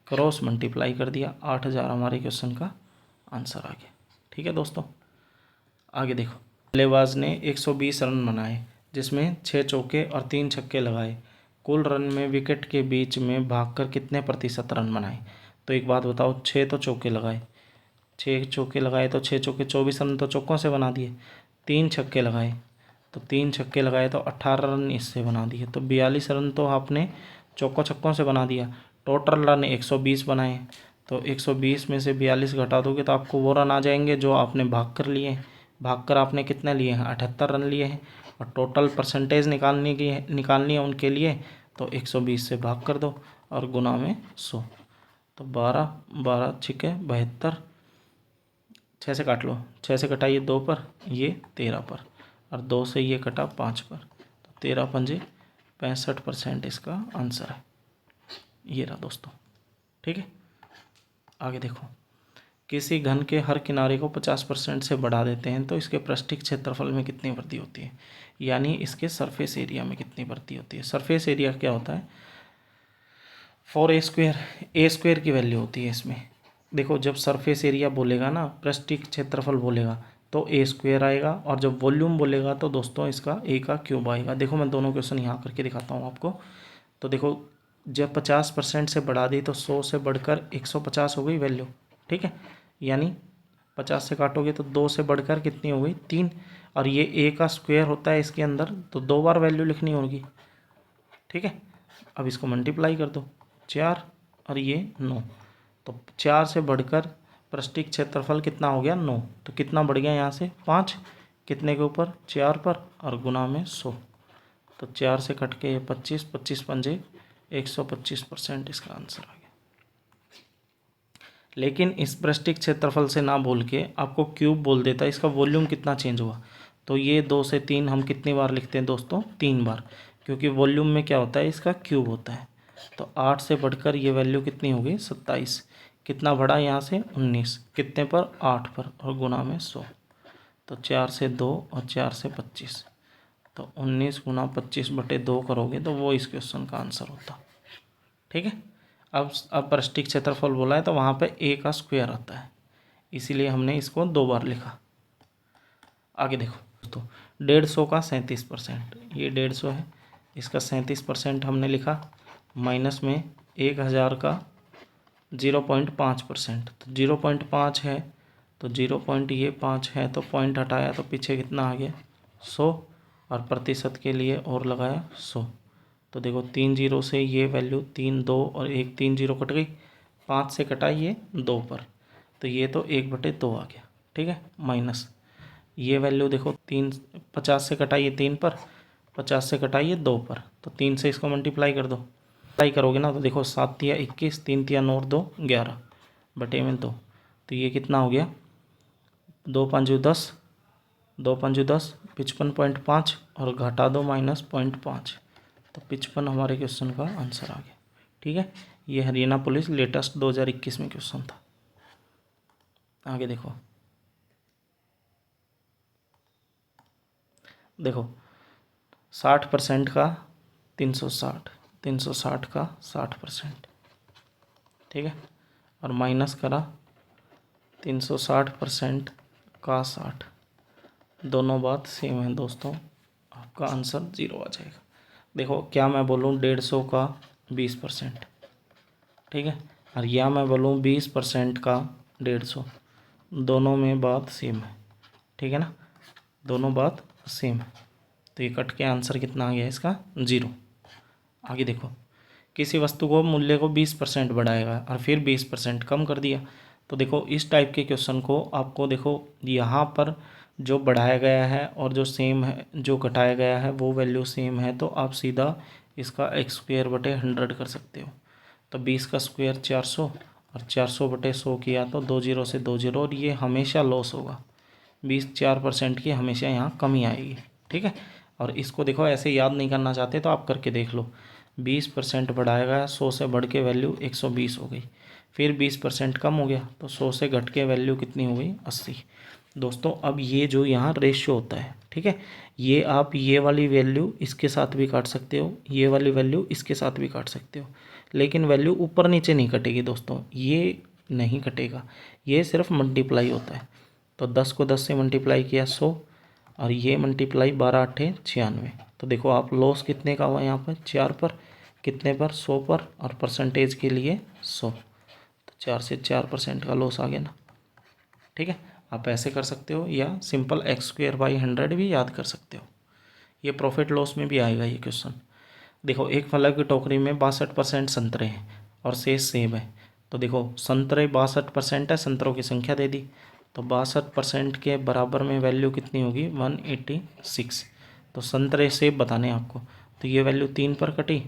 क्रॉस मल्टीप्लाई कर दिया, 8000 हमारे क्वेश्चन का आंसर आ गया। ठीक है दोस्तों, आगे देखो। बल्लेबाज ने 120 रन बनाए जिसमें 6 चौके और 3 छक्के लगाए। कुल रन में विकेट के बीच में भागकर कितने प्रतिशत रन बनाए? तो एक बात बताओ, 6 तो चौके लगाए, 6 चौके लगाए तो 6 चौके 24 रन तो चौकों से बना दिए। 3 छक्के लगाए तो 3 छक्के लगाए तो 18 रन इससे बना दिए, तो 42 रन तो आपने चौकों छक्कों से बना दिया। टोटल रन 120 बनाए, तो 120 में से 42 घटा दोगे तो आपको वो रन आ जाएंगे जो आपने भाग कर लिए हैं। भाग कर आपने कितने लिए हैं? 78 रन लिए हैं। और टोटल परसेंटेज निकालनी है उनके लिए, तो 120 से भाग कर दो और गुना में 100, तो 12 12 छिके 72, 6 से काट लो, 6 से कटाइए 2 पर, ये 13 पर, और 2 से ये कटा 5 पर, तो 13 पंजे 65% इसका आंसर है। ये रहा दोस्तों। ठीक है, आगे देखो। किसी घन के हर किनारे को 50% से बढ़ा देते हैं तो इसके पृष्ठीय क्षेत्रफल में कितनी वृद्धि होती है, यानी इसके सरफेस एरिया में कितनी वृद्धि होती है। सरफेस एरिया क्या होता है? 4a², a² की वैल्यू होती है इसमें। देखो, जब सरफेस एरिया बोलेगा ना, पृष्ठीय क्षेत्रफल बोलेगा तो a² आएगा, और जब वॉल्यूम बोलेगा तो दोस्तों इसका a का क्यूब आएगा। देखो मैं दोनों क्वेश्चन यहाँ करके दिखाता हूँ आपको। तो देखो, जब 50% से बढ़ा दी तो 100 से बढ़कर 150 हो गई वैल्यू। ठीक है, यानी 50 से काटोगे तो 2 से बढ़कर कितनी हो गई? 3, और ये a का स्क्वायर होता है इसके अंदर, तो 2 बार वैल्यू लिखनी होगी। ठीक है, अब इसको मल्टीप्लाई कर दो, 4 और ये 9, तो 4 से बढ़कर पृष्ठीय क्षेत्रफल कितना हो गया? 9, तो कितना बढ़ गया यहाँ से? 5, कितने के ऊपर? 4 पर, और गुना में 100, तो 4 से कट के ये 25, 25 पंजे 125% इसका आंसर आ गया। लेकिन इस पृष्ठीय क्षेत्रफल से ना बोल के आपको क्यूब बोल देता, इसका वॉल्यूम कितना चेंज हुआ? तो ये 2 से 3 हम कितनी बार लिखते हैं दोस्तों? 3 बार, क्योंकि वॉल्यूम में क्या होता है? इसका क्यूब होता है। तो 8 से बढ़कर ये वैल्यू कितनी हो गई? 27, कितना बढ़ा यहाँ से? 19, कितने पर? 8 पर, और गुना में 100, तो 4 से 2 और 4 से 25, तो 19 गुना 25/2 करोगे तो वो इस क्वेश्चन का आंसर होता। ठीक है, अब पृष्ठीय क्षेत्रफल बोला है तो वहाँ पे a का स्क्वायर आता है, इसीलिए हमने इसको 2 बार लिखा। आगे देखो तो 150 का 37%, ये 150 है, इसका 37% हमने लिखा, माइनस में 1000 का 0.5%, तो 0.5 है, तो 0.5 है, तो पॉइंट हटाया तो पीछे कितना आ गया? 100, और प्रतिशत के लिए और लगाया 100, तो देखो 3 जीरो से ये वैल्यू 3 2 और 1 3 जीरो कट गई, 5 से कटा ये 2 पर, तो ये तो 1/2 आ गया। ठीक है, माइनस ये वैल्यू देखो 3, 50 से कटाइए 3 पर, 50 से कटाइए 2 पर, तो 3 से इसको मल्टीप्लाई कर दो। मल्टीप्लाई करोगे ना तो देखो 7 तिया 21, 3 तिया 9 और 2 11 बटे में 2, तो ये कितना हो गया? 2 पंजू 10, 2 पंजू 10, 55.5, और घटा दो -0.5, तो 55 हमारे क्वेश्चन का आंसर आ गया। ठीक है, ये हरियाणा पुलिस लेटेस्ट 2021 में क्वेश्चन था। आगे देखो, देखो 60% का 360, 360 का 60%, ठीक है, और माइनस करा 360% का 60, दोनों बात सेम है दोस्तों, आपका आंसर 0 आ जाएगा। देखो, क्या मैं बोलूँ 150 का 20%, ठीक है, और या मैं बोलूँ 20% का 150, दोनों में बात सेम है। ठीक है ना, दोनों बात सेम है, तो ये कट के आंसर कितना आ गया इसका? 0। आगे देखो, किसी वस्तु को मूल्य को 20% बढ़ाएगा और फिर 20% कम कर दिया, तो देखो इस टाइप के क्वेश्चन को आपको देखो यहाँ पर जो बढ़ाया गया है और जो सेम है, जो घटाया गया है वो वैल्यू सेम है, तो आप सीधा इसका x²/100 कर सकते हो। तो 20 का स्क्वायर 400, और 400/100 किया तो 2 जीरो से 2 जीरो, और ये हमेशा लॉस होगा, 4% की हमेशा यहाँ कमी आएगी। ठीक है, और इसको देखो ऐसे याद नहीं करना चाहते तो आप करके देख लो, 20% बढ़ाया गया, 100 से बढ़ के वैल्यू 120 हो गई, फिर 20% कम हो गया तो 100 से घट के वैल्यू कितनी हो गई? 80। दोस्तों अब ये जो यहाँ रेशियो होता है, ठीक है, ये आप ये वाली वैल्यू इसके साथ भी काट सकते हो, ये वाली वैल्यू इसके साथ भी काट सकते हो, लेकिन वैल्यू ऊपर नीचे नहीं कटेगी दोस्तों, ये नहीं कटेगा, ये सिर्फ मल्टीप्लाई होता है। तो 10 को 10 से मल्टीप्लाई किया 100, और ये मल्टीप्लाई 12 8 96। तो देखो आप लॉस कितने का हुआ यहाँ पर, 4 पर, कितने पर, 100 पर, और परसेंटेज के लिए 100, तो 4 से 4% का लॉस आ गया ना। ठीक है, आप ऐसे कर सकते हो, या सिंपल x²/100 भी याद कर सकते हो। ये प्रॉफिट लॉस में भी आएगा ये क्वेश्चन। देखो एक फल की टोकरी में 62% संतरे हैं और शेष सेब है। तो देखो संतरे 62% है, संतरों की संख्या दे दी, तो 62% के बराबर में वैल्यू कितनी होगी, 186। तो संतरे सेब बताने आपको, तो ये वैल्यू 3 पर कटी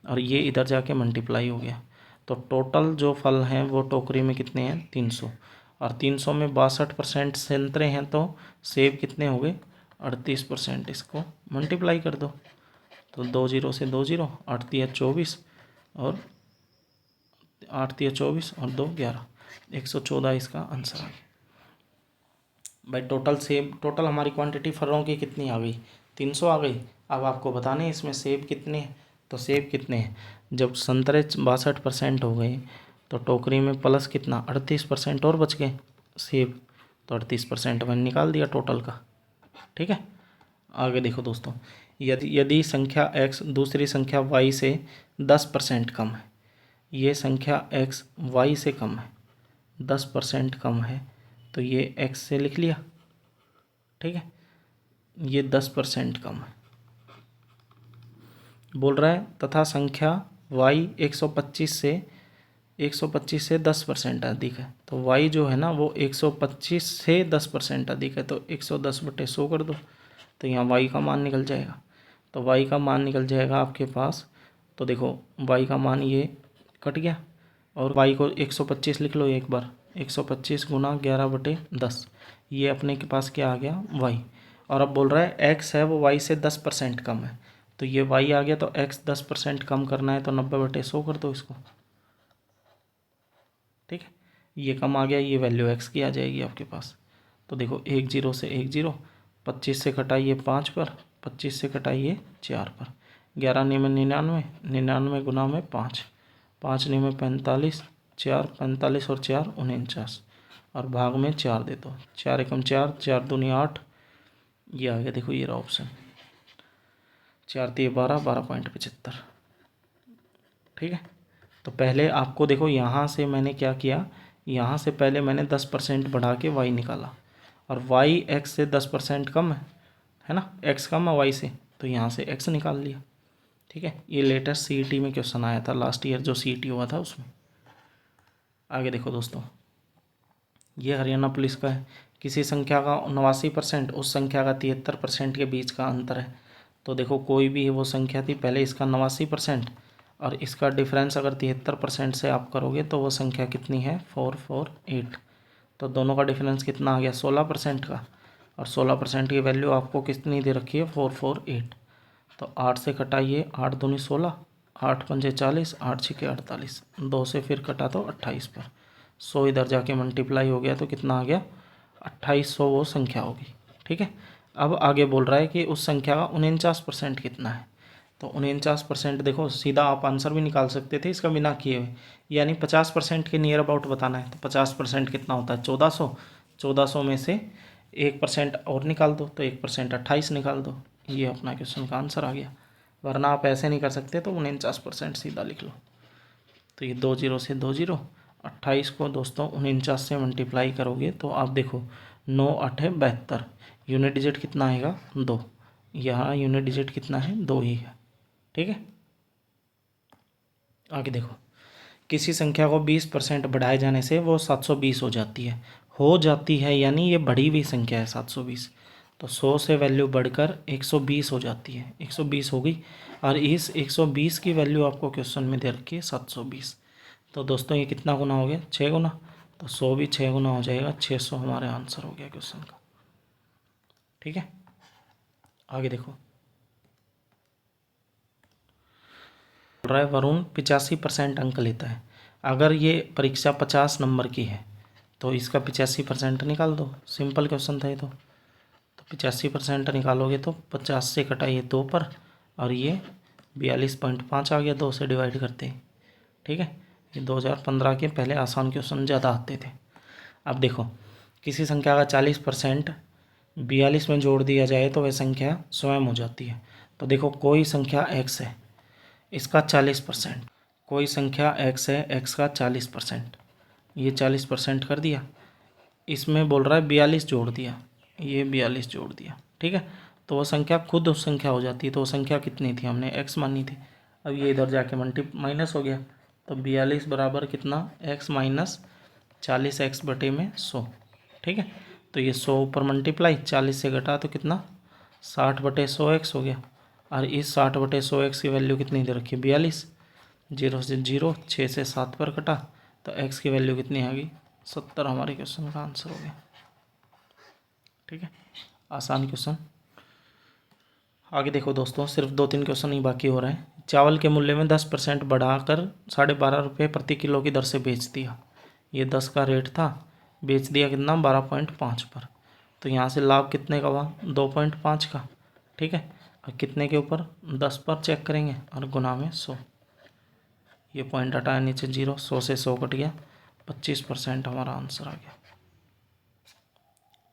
और ये इधर जाके मल्टीप्लाई हो गया। तो टोटल जो फल हैं वो टोकरी में कितने हैं, 300, और 300 में 62% संतरे हैं, तो सेब कितने हो गए, 38%। इसको मल्टीप्लाई कर दो, तो 2 0 से 2 0, 8 3 24, और 8 3 24 और 2 11, 114 इसका आंसर आ गया भाई। टोटल सेब, टोटल हमारी क्वांटिटी फलों की कितनी आ गई, 300 आ गई। अब आपको बताने इसमें सेब कितने हैं, तो सेब कितने हैं, जब संतरे 62% हो गए तो टोकरी में प्लस कितना, 38% और बच गए सेब, तो 38% मैंने निकाल दिया टोटल का। ठीक है, आगे देखो दोस्तों, यदि संख्या x दूसरी संख्या y से 10% कम है, ये संख्या x y से कम है, 10% कम है, तो ये x से लिख लिया। ठीक है, ये 10% कम है बोल रहा है, तथा संख्या y 125 से 10% अधिक है। तो y जो है ना वो 125 से 10% अधिक है, तो 110/100 कर दो, तो यहाँ y का मान निकल जाएगा। तो y का मान निकल जाएगा आपके पास, तो देखो y का मान ये कट गया, और y को 125 लिख लो एक बार, 125 गुना 11/10, ये अपने के पास क्या आ गया, y। और अब बोल रहा है x है वो y से 10% कम है, तो ये y आ गया, तो x 10% कम करना है तो 90/100 कर दो इसको। ठीक है, ये कम आ गया, ये वैल्यू x की आ जाएगी आपके पास। तो देखो 1 0 से 1 0, 25 से कटाइए 5 पर, 25 से कटाइए 4 पर, 11 9 99, 99 गुना में 5, 5 9 45, 4 45 और 4 49, और भाग में 4 दे दो, 4 एकम 4, 4 दूनी 8, ये आ गया। देखो ये रहा ऑप्शन, 4 3 12, 12.75। ठीक है, तो पहले आपको देखो यहाँ से मैंने क्या किया, यहाँ से पहले मैंने 10% बढ़ा के y निकाला, और y x से 10% कम है ना, x कम है y से, तो यहाँ से x निकाल लिया। ठीक है, ये लेटेस्ट CET में क्वेश्चन आया था, लास्ट ईयर जो CET हुआ था उसमें। आगे देखो दोस्तों, ये हरियाणा पुलिस का है, किसी संख्या का 89% उस संख्या का 73% के बीच का अंतर है। तो देखो कोई भी वो संख्या थी, पहले इसका 89% और इसका डिफरेंस अगर 73% से आप करोगे तो वो संख्या कितनी है, 448। तो दोनों का डिफरेंस कितना आ गया, 16% का, और 16% की वैल्यू आपको कितनी दे रखी है, 448। तो 8 से कटाइए, 8 दूनी 16, 8 पंजे 40, 8 छिके 48, 2 से फिर कटा तो 28 पर, 100 इधर जाके मल्टीप्लाई हो गया, तो कितना आ गया, 2800 वो संख्या होगी। ठीक है, अब आगे बोल रहा है कि उस संख्या का 49% कितना है। तो 49% देखो सीधा आप आंसर भी निकाल सकते थे इसका बिना किए हुए, यानी 50% के नियर अबाउट बताना है। तो 50% कितना होता है, 1400, 1400 में से 1% और निकाल दो, तो 1% 28 निकाल दो, ये अपना क्वेश्चन का आंसर आ गया। वरना आप ऐसे नहीं कर सकते, तो 49% सीधा लिख लो। तो ये 2 0 से 2 0, 28 को दोस्तों 49 से मल्टीप्लाई करोगे तो आप देखो 9 8 72, यूनिट डिजिट कितना आएगा, 2, यहाँ यूनिट डिजिट कितना है, 2 ही है। ठीक है, आगे देखो, किसी संख्या को 20% बढ़ाए जाने से वो 720 हो जाती है, यानी ये बढ़ी हुई संख्या है 720। तो 100 से वैल्यू बढ़कर 120 हो जाती है, 120 हो गई, और इस 120 की वैल्यू आपको क्वेश्चन में दे रखी है 720। तो दोस्तों ये कितना गुना हो गया, 6 गुना, तो 100 भी 6 गुना हो जाएगा, 600 हमारा आंसर हो गया क्वेश्चन का। ठीक है, आगे देखो, बोल रहा है वरुण 85% अंक लेता है, अगर ये परीक्षा 50 नंबर की है तो इसका 85% निकाल दो। सिंपल क्वेश्चन था ये तो 85% निकालोगे तो 50 से कटाइए 2 पर, और ये 42.5 आ गया 2 से डिवाइड करते। ठीक है, ये 2015 के पहले आसान क्वेश्चन ज़्यादा आते थे। अब देखो, किसी संख्या का 40% 42 में जोड़ दिया जाए तो वह संख्या स्वयं हो जाती है। तो देखो, कोई संख्या x है, इसका 40%, कोई संख्या x है, x का 40%, ये 40% कर दिया, इसमें बोल रहा है 42 जोड़ दिया, ये 42 जोड़ दिया, ठीक है, तो वह संख्या खुद उस संख्या हो जाती है। तो वो संख्या कितनी थी, हमने x मानी थी। अब ये इधर जाके माइनस हो गया, तो 42 बराबर कितना, x माइनस 40 x बटे में 100, ठीक है। तो ये 100 ऊपर मल्टीप्लाई, 40 से घटा तो कितना, 60 बटे 100 x हो गया। और इस 60 बटे 100 x की वैल्यू कितनी दे रखी है, 42, 0 से 0, 6 से 7 पर कटा, तो x की वैल्यू कितनी आ गई, 70 हमारे क्वेश्चन का आंसर हो गया, ठीक है। आसान क्वेश्चन। आगे देखो दोस्तों, सिर्फ 2-3 क्वेश्चन ही बाकी हो रहे हैं। चावल के मूल्य में 10% बढ़ाकर 12.5 रुपये प्रति किलो की दर से बेच दिया। ये 10 का रेट था, बेच दिया कितना, 12.5 पर। तो यहाँ से लाभ कितने का हुआ, 2.5 का, ठीक है। और कितने के ऊपर, 10 पर चेक करेंगे और गुना में 100, ये पॉइंट हटाया नीचे 0, 100 से 100 कट गया, 25% हमारा आंसर आ गया,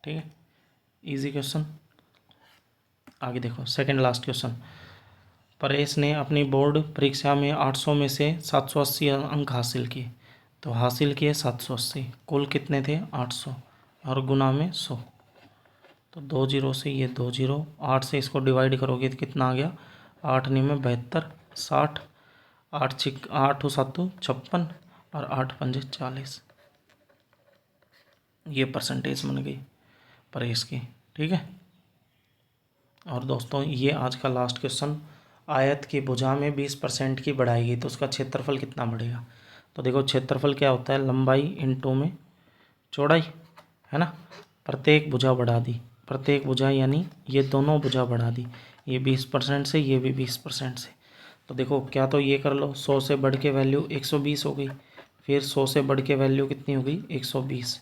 ठीक है। Easy question. आगे देखो, सेकंड लास्ट क्वेश्चन। परेश ने अपनी बोर्ड परीक्षा में 800 में से 780 अंक हासिल किए। तो हासिल किए 780, कुल कितने थे, 800, और गुना में 100। तो 2 जीरो से ये 2 जीरो, 8 से इसको डिवाइड करोगे तो कितना आ गया, 8 9 में 72, 60, 8 7 56, और 8 5 40। ये परसेंटेज बन गई परेश की, ठीक है। और दोस्तों, ये आज का लास्ट क्वेश्चन। आयत की भुजा में 20% की बढ़ाएगी तो उसका क्षेत्रफल कितना बढ़ेगा। तो देखो, क्षेत्रफल क्या होता है, लंबाई इंटू में चौड़ाई, है ना। प्रत्येक भुजा बढ़ा दी, प्रत्येक भुजा यानी ये दोनों भुजा बढ़ा दी, ये 20% से, ये भी 20% से। तो देखो, क्या तो ये कर लो, 100 से बढ़ के वैल्यू 120 हो गई, फिर 100 से बढ़ के वैल्यू कितनी हो गई, 120।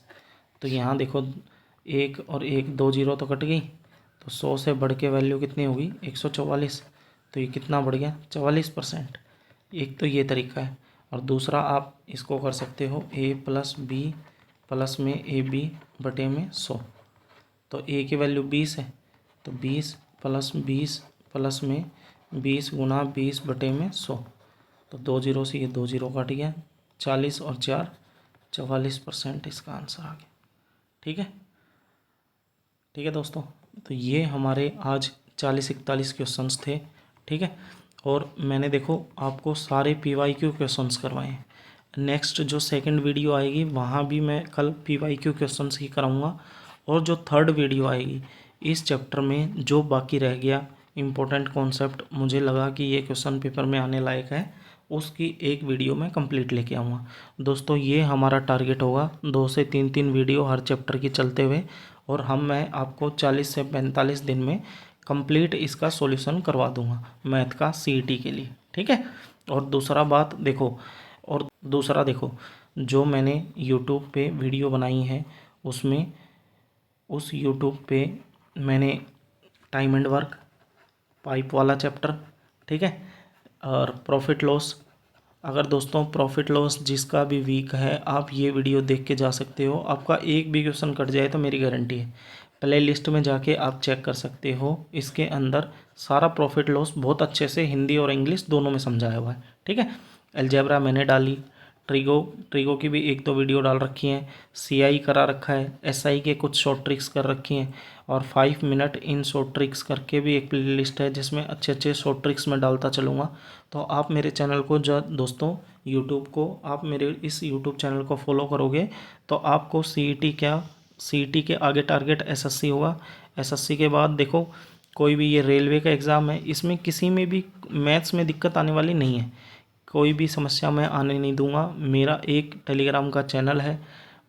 तो यहाँ देखो, 1 और 1, 2 जीरो तो कट गई, तो 100 से बढ़ के वैल्यू कितनी होगी, 144। तो ये कितना बढ़ गया, 44%। एक तो ये तरीका है, और दूसरा आप इसको कर सकते हो, a प्लस बी प्लस में ए बी बटे में 100। तो a की वैल्यू 20 है, तो 20 प्लस 20 प्लस में 20 गुना 20 बटे में 100। तो 2 जीरो से ये 2 जीरो कट गया, 40 और 4 44% इसका आंसर आ गया, ठीक है। ठीक है दोस्तों, तो ये हमारे आज 40-41 क्वेश्चंस थे, ठीक है। और मैंने देखो आपको सारे PYQ क्वेश्चंस करवाए हैं। नेक्स्ट जो सेकंड वीडियो आएगी वहाँ भी मैं कल PYQ क्वेश्चंस ही कराऊंगा, और जो थर्ड वीडियो आएगी इस चैप्टर में जो बाकी रह गया इम्पोर्टेंट कॉन्सेप्ट, मुझे लगा कि ये क्वेश्चन पेपर में आने लायक है, उसकी एक वीडियो में कंप्लीट लेके आऊँगा। दोस्तों, ये हमारा टारगेट होगा, 2 से 3 वीडियो हर चैप्टर की चलते हुए, और मैं आपको 40 से 45 दिन में कंप्लीट इसका सॉल्यूशन करवा दूंगा मैथ का CET के लिए, ठीक है। और दूसरा देखो, जो मैंने यूट्यूब पे वीडियो बनाई है उसमें, उस यूट्यूब पे मैंने टाइम एंड वर्क, पाइप वाला चैप्टर, ठीक है, और प्रॉफिट लॉस। अगर दोस्तों प्रॉफिट लॉस जिसका भी वीक है, आप ये वीडियो देख के जा सकते हो, आपका एक भी क्वेश्चन कट जाए तो मेरी गारंटी है, प्ले लिस्ट में जाके आप चेक कर सकते हो, इसके अंदर सारा प्रॉफिट लॉस बहुत अच्छे से हिंदी और इंग्लिश दोनों में समझाया हुआ है, ठीक है। अलजेब्रा मैंने डाली, ट्रिगो की भी 1-2 वीडियो डाल रखी हैं, CI करा रखा है, SI के कुछ शॉर्ट ट्रिक्स कर रखी हैं, और 5 मिनट इन शॉर्ट ट्रिक्स करके भी एक प्ले लिस्ट है जिसमें अच्छे अच्छे शॉर्ट ट्रिक्स में डालता चलूँगा। तो आप मेरे चैनल को दोस्तों यूट्यूब को, आप मेरे इस यूट्यूब चैनल को फॉलो करोगे तो आपको CET के आगे टारगेट SSC होगा। SSC के बाद देखो, कोई भी ये रेलवे का एग्ज़ाम है, इसमें किसी में भी मैथ्स में दिक्कत आने वाली नहीं है, कोई भी समस्या मैं आने नहीं दूंगा। मेरा एक टेलीग्राम का चैनल है,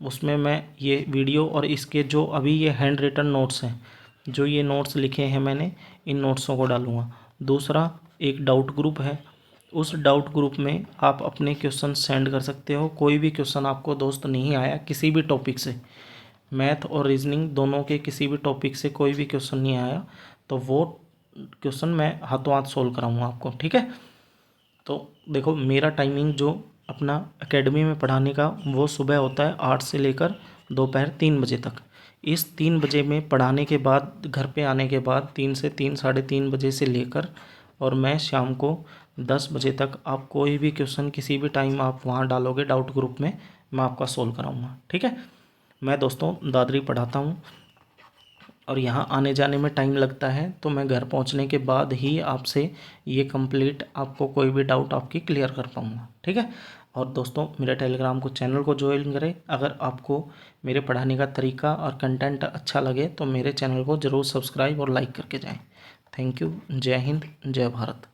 उसमें मैं ये वीडियो और इसके जो अभी ये हैंड रिटन नोट्स हैं, जो ये नोट्स लिखे हैं मैंने, इन नोट्सों को डालूँगा। दूसरा, एक डाउट ग्रुप है, उस डाउट ग्रुप में आप अपने क्वेश्चन सेंड कर सकते हो। कोई भी क्वेश्चन आपको दोस्त नहीं आया किसी भी टॉपिक से, मैथ और रीजनिंग दोनों के किसी भी टॉपिक से कोई भी क्वेश्चन नहीं आया, तो वो क्वेश्चन मैं हाथों हाथ सोल्व कराऊंगा आपको, ठीक है। तो देखो, मेरा टाइमिंग जो अपना एकेडमी में पढ़ाने का वो सुबह होता है 8 से लेकर दोपहर 3 बजे तक। इस 3 बजे में पढ़ाने के बाद घर पे आने के बाद 3 से 3 साढ़े 3 बजे से लेकर और मैं शाम को 10 बजे तक, आप कोई भी क्वेश्चन किसी भी टाइम आप वहाँ डालोगे डाउट ग्रुप में, मैं आपका सोल्व कराऊँगा। ठीक है। मैं दोस्तों दादरी पढ़ाता हूँ और यहाँ आने जाने में टाइम लगता है, तो मैं घर पहुँचने के बाद ही आपसे ये कंप्लीट आपको कोई भी डाउट आपकी क्लियर कर पाऊँगा। ठीक है। और दोस्तों मेरे टेलीग्राम को चैनल को ज्वाइन करें। अगर आपको मेरे पढ़ाने का तरीका और कंटेंट अच्छा लगे तो मेरे चैनल को ज़रूर सब्सक्राइब और लाइक करके जाएं। Thank you. जय हिंद, जय भारत।